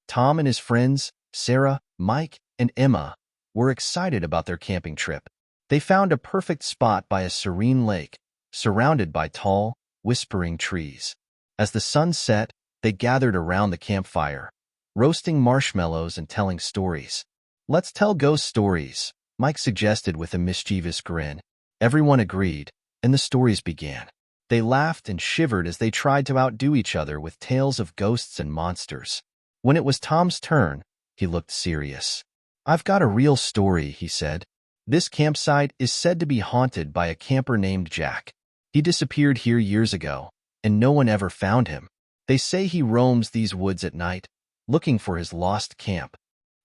Tom and his friends, Sarah, Mike, and Emma, were excited about their camping trip. They found a perfect spot by a serene lake, surrounded by tall, whispering trees. As the sun set, they gathered around the campfire, roasting marshmallows and telling stories. "Let's tell ghost stories," Mike suggested with a mischievous grin. Everyone agreed, and the stories began. They laughed and shivered as they tried to outdo each other with tales of ghosts and monsters. When it was Tom's turn, he looked serious. "I've got a real story," he said. "This campsite is said to be haunted by a camper named Jack. He disappeared here years ago, and no one ever found him. They say he roams these woods at night, looking for his lost camp."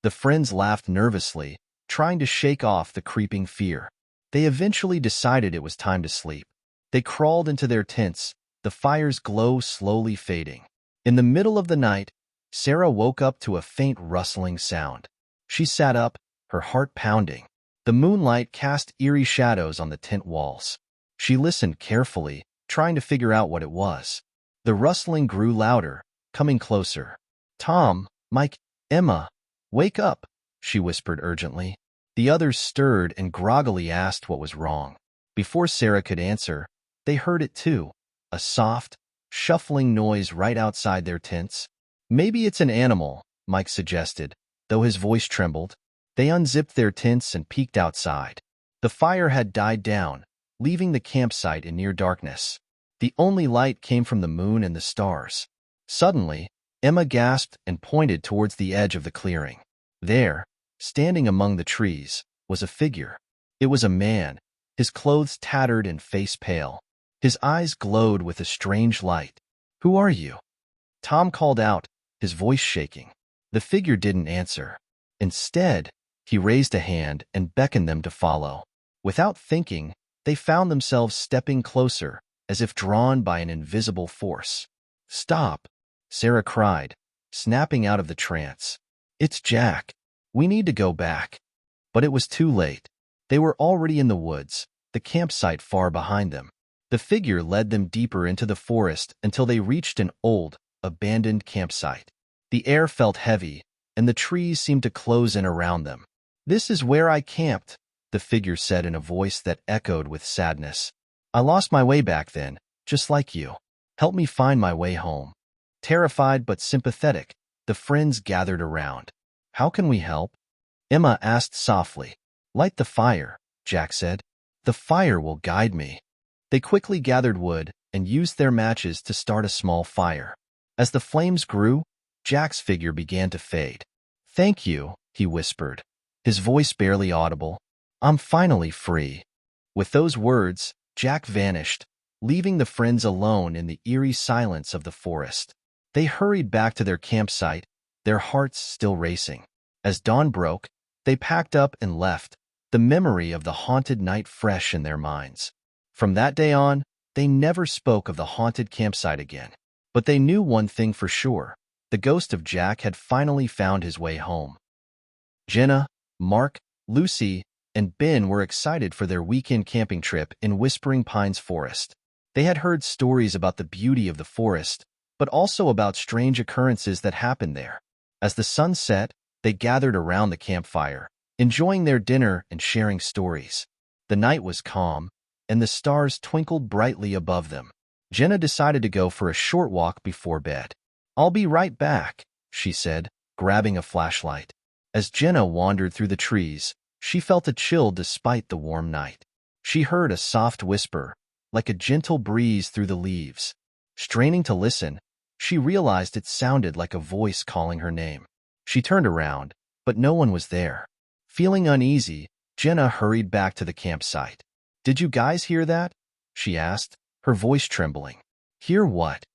The friends laughed nervously, trying to shake off the creeping fear. They eventually decided it was time to sleep. They crawled into their tents, the fire's glow slowly fading. In the middle of the night, Sarah woke up to a faint rustling sound. She sat up, her heart pounding. The moonlight cast eerie shadows on the tent walls. She listened carefully, trying to figure out what it was. The rustling grew louder, coming closer. "Tom, Mike, Emma, wake up," she whispered urgently. The others stirred and groggily asked what was wrong. Before Sarah could answer, they heard it too, a soft, shuffling noise right outside their tents. "Maybe it's an animal," Mike suggested, though his voice trembled. They unzipped their tents and peeked outside. The fire had died down, leaving the campsite in near darkness. The only light came from the moon and the stars. Suddenly, Emma gasped and pointed towards the edge of the clearing. There, standing among the trees, was a figure. It was a man, his clothes tattered and face pale. His eyes glowed with a strange light. "Who are you?" Tom called out, his voice shaking. The figure didn't answer. Instead, he raised a hand and beckoned them to follow. Without thinking, they found themselves stepping closer, as if drawn by an invisible force. "Stop!" Sarah cried, snapping out of the trance. "It's Jack. We need to go back." But it was too late. They were already in the woods, the campsite far behind them. The figure led them deeper into the forest until they reached an old, abandoned campsite. The air felt heavy, and the trees seemed to close in around them. "This is where I camped," the figure said in a voice that echoed with sadness. "I lost my way back then, just like you. Help me find my way home." Terrified but sympathetic, the friends gathered around. "How can we help?" Emma asked softly. "Light the fire," Jack said. "The fire will guide me." They quickly gathered wood and used their matches to start a small fire. As the flames grew, Jack's figure began to fade. "Thank you," he whispered, his voice barely audible. "I'm finally free." With those words, Jack vanished, leaving the friends alone in the eerie silence of the forest. They hurried back to their campsite, their hearts still racing. As dawn broke, they packed up and left, the memory of the haunted night fresh in their minds. From that day on, they never spoke of the haunted campsite again. But they knew one thing for sure: the ghost of Jack had finally found his way home. Jenna, Mark, Lucy, and Ben were excited for their weekend camping trip in Whispering Pines Forest. They had heard stories about the beauty of the forest, but also about strange occurrences that happened there. As the sun set, they gathered around the campfire, enjoying their dinner and sharing stories. The night was calm, and the stars twinkled brightly above them. Jenna decided to go for a short walk before bed. "I'll be right back," she said, grabbing a flashlight. As Jenna wandered through the trees, she felt a chill despite the warm night. She heard a soft whisper, like a gentle breeze through the leaves. Straining to listen, she realized it sounded like a voice calling her name. She turned around, but no one was there. Feeling uneasy, Jenna hurried back to the campsite. "Did you guys hear that?" she asked, her voice trembling. "Hear what?"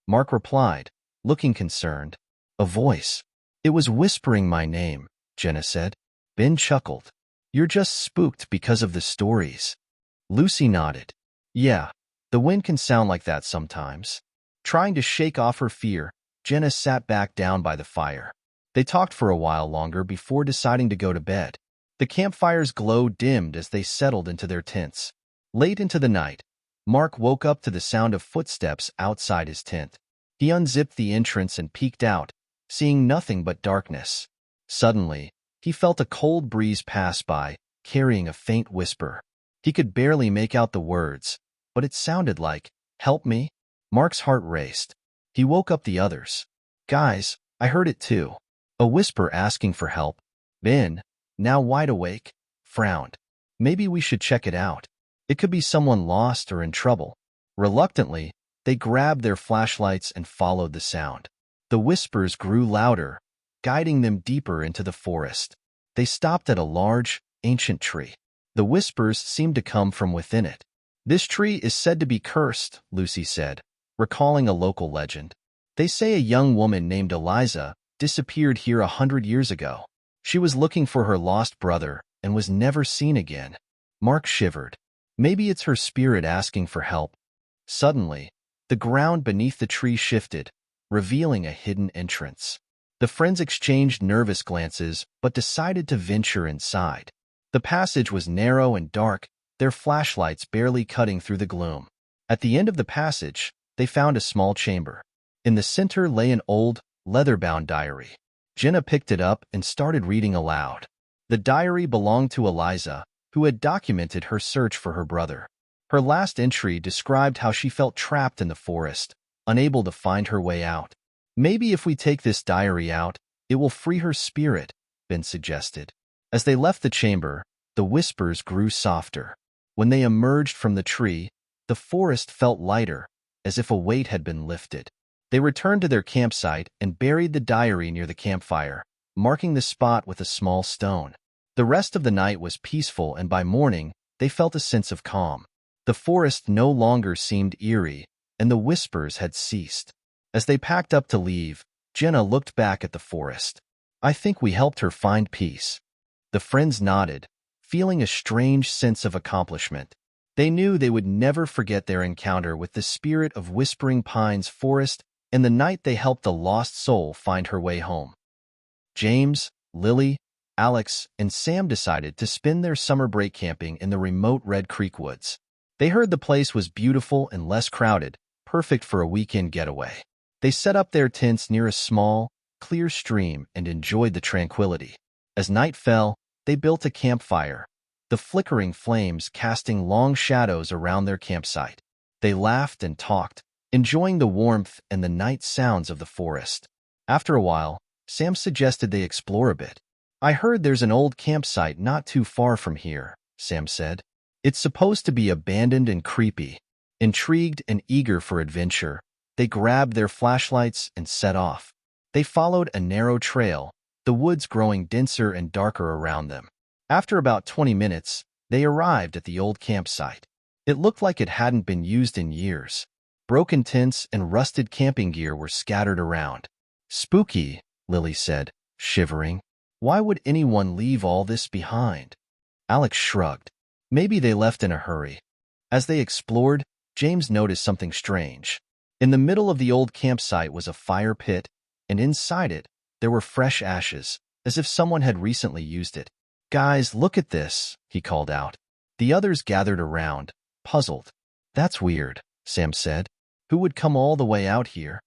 Mark replied, looking concerned. "A voice. It was whispering my name," Jenna said. Ben chuckled. "You're just spooked because of the stories." Lucy nodded. "Yeah, the wind can sound like that sometimes." Trying to shake off her fear, Jenna sat back down by the fire. They talked for a while longer before deciding to go to bed. The campfire's glow dimmed as they settled into their tents. Late into the night, Mark woke up to the sound of footsteps outside his tent. He unzipped the entrance and peeked out, seeing nothing but darkness. Suddenly, he felt a cold breeze pass by, carrying a faint whisper. He could barely make out the words, but it sounded like, "Help me?" Mark's heart raced. He woke up the others. "Guys, I heard it too." A whisper asking for help. Ben, now wide awake, frowned. "Maybe we should check it out. It could be someone lost or in trouble." Reluctantly, they grabbed their flashlights and followed the sound. The whispers grew louder, guiding them deeper into the forest. They stopped at a large, ancient tree. The whispers seemed to come from within it. "This tree is said to be cursed," Lucy said, recalling a local legend. "They say a young woman named Eliza disappeared here 100 years ago. She was looking for her lost brother and was never seen again." Mark shivered. Maybe it's her spirit asking for help. Suddenly, the ground beneath the tree shifted, revealing a hidden entrance. The friends exchanged nervous glances but decided to venture inside. The passage was narrow and dark, their flashlights barely cutting through the gloom. At the end of the passage, they found a small chamber. In the center lay an old, leather-bound diary. Jenna picked it up and started reading aloud. The diary belonged to Eliza, who had documented her search for her brother. Her last entry described how she felt trapped in the forest, unable to find her way out. "Maybe if we take this diary out, it will free her spirit," Ben suggested. As they left the chamber, the whispers grew softer. When they emerged from the tree, the forest felt lighter, as if a weight had been lifted. They returned to their campsite and buried the diary near the campfire, marking the spot with a small stone. The rest of the night was peaceful, and by morning, they felt a sense of calm. The forest no longer seemed eerie, and the whispers had ceased. As they packed up to leave, Jenna looked back at the forest. "I think we helped her find peace." The friends nodded, feeling a strange sense of accomplishment. They knew they would never forget their encounter with the spirit of Whispering Pines Forest and the night they helped a lost soul find her way home. James, Lily, Alex, and Sam decided to spend their summer break camping in the remote Red Creek woods. They heard the place was beautiful and less crowded, perfect for a weekend getaway. They set up their tents near a small, clear stream and enjoyed the tranquility. As night fell, they built a campfire, the flickering flames casting long shadows around their campsite. They laughed and talked, enjoying the warmth and the night sounds of the forest. After a while, Sam suggested they explore a bit. "I heard there's an old campsite not too far from here," Sam said. "It's supposed to be abandoned and creepy." Intrigued and eager for adventure, they grabbed their flashlights and set off. They followed a narrow trail, the woods growing denser and darker around them. After about 20 minutes, they arrived at the old campsite. It looked like it hadn't been used in years. Broken tents and rusted camping gear were scattered around. "Spooky," Lily said, shivering. "Why would anyone leave all this behind?" Alex shrugged. "Maybe they left in a hurry." As they explored, James noticed something strange. In the middle of the old campsite was a fire pit, and inside it, there were fresh ashes, as if someone had recently used it. "Guys, look at this," he called out. The others gathered around, puzzled. "That's weird," Sam said. "Who would come all the way out here?"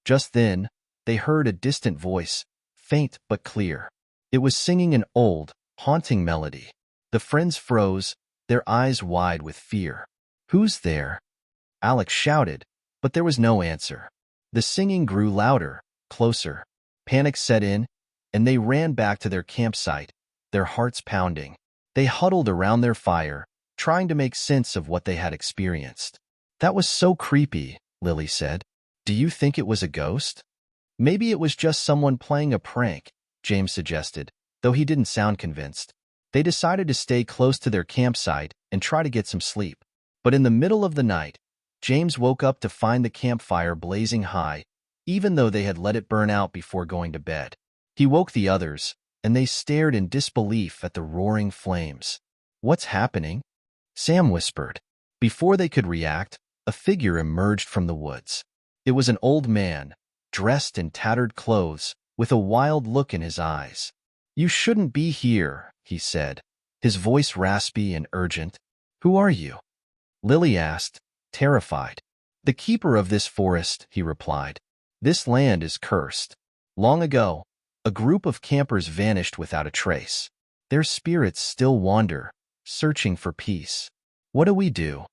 Just then, they heard a distant voice, faint but clear. It was singing an old, haunting melody. The friends froze, their eyes wide with fear. "Who's there?" Alex shouted, but there was no answer. The singing grew louder, closer. Panic set in, and they ran back to their campsite, their hearts pounding. They huddled around their fire, trying to make sense of what they had experienced. "That was so creepy," Lily said. "Do you think it was a ghost?" "Maybe it was just someone playing a prank," James suggested, though he didn't sound convinced. They decided to stay close to their campsite and try to get some sleep. But in the middle of the night, James woke up to find the campfire blazing high, even though they had let it burn out before going to bed. He woke the others, and they stared in disbelief at the roaring flames. "What's happening?" Sam whispered. Before they could react, a figure emerged from the woods. It was an old man, dressed in tattered clothes, with a wild look in his eyes. "You shouldn't be here," he said, his voice raspy and urgent. "Who are you?" Lily asked, terrified. "The keeper of this forest," he replied. "This land is cursed." Long ago, a group of campers vanished without a trace. Their spirits still wander, searching for peace. What do we do?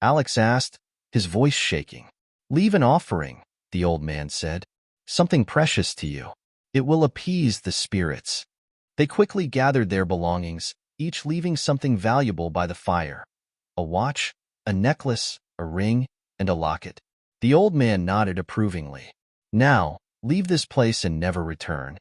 Alex asked, his voice shaking. Leave an offering, the old man said. Something precious to you. It will appease the spirits. They quickly gathered their belongings, each leaving something valuable by the fire. A watch, a necklace, a ring, and a locket. The old man nodded approvingly. Now, leave this place and never return.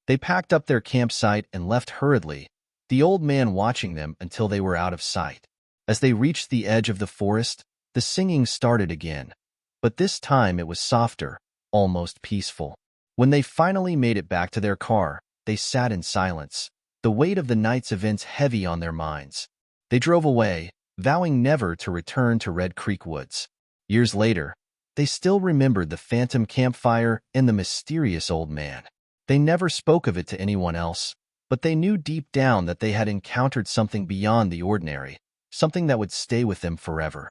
They packed up their campsite and left hurriedly, the old man watching them until they were out of sight. As they reached the edge of the forest, the singing started again. But this time it was softer, almost peaceful. When they finally made it back to their car, they sat in silence, the weight of the night's events heavy on their minds. They drove away, vowing never to return to Red Creek Woods. Years later, they still remembered the phantom campfire and the mysterious old man. They never spoke of it to anyone else, but they knew deep down that they had encountered something beyond the ordinary, something that would stay with them forever.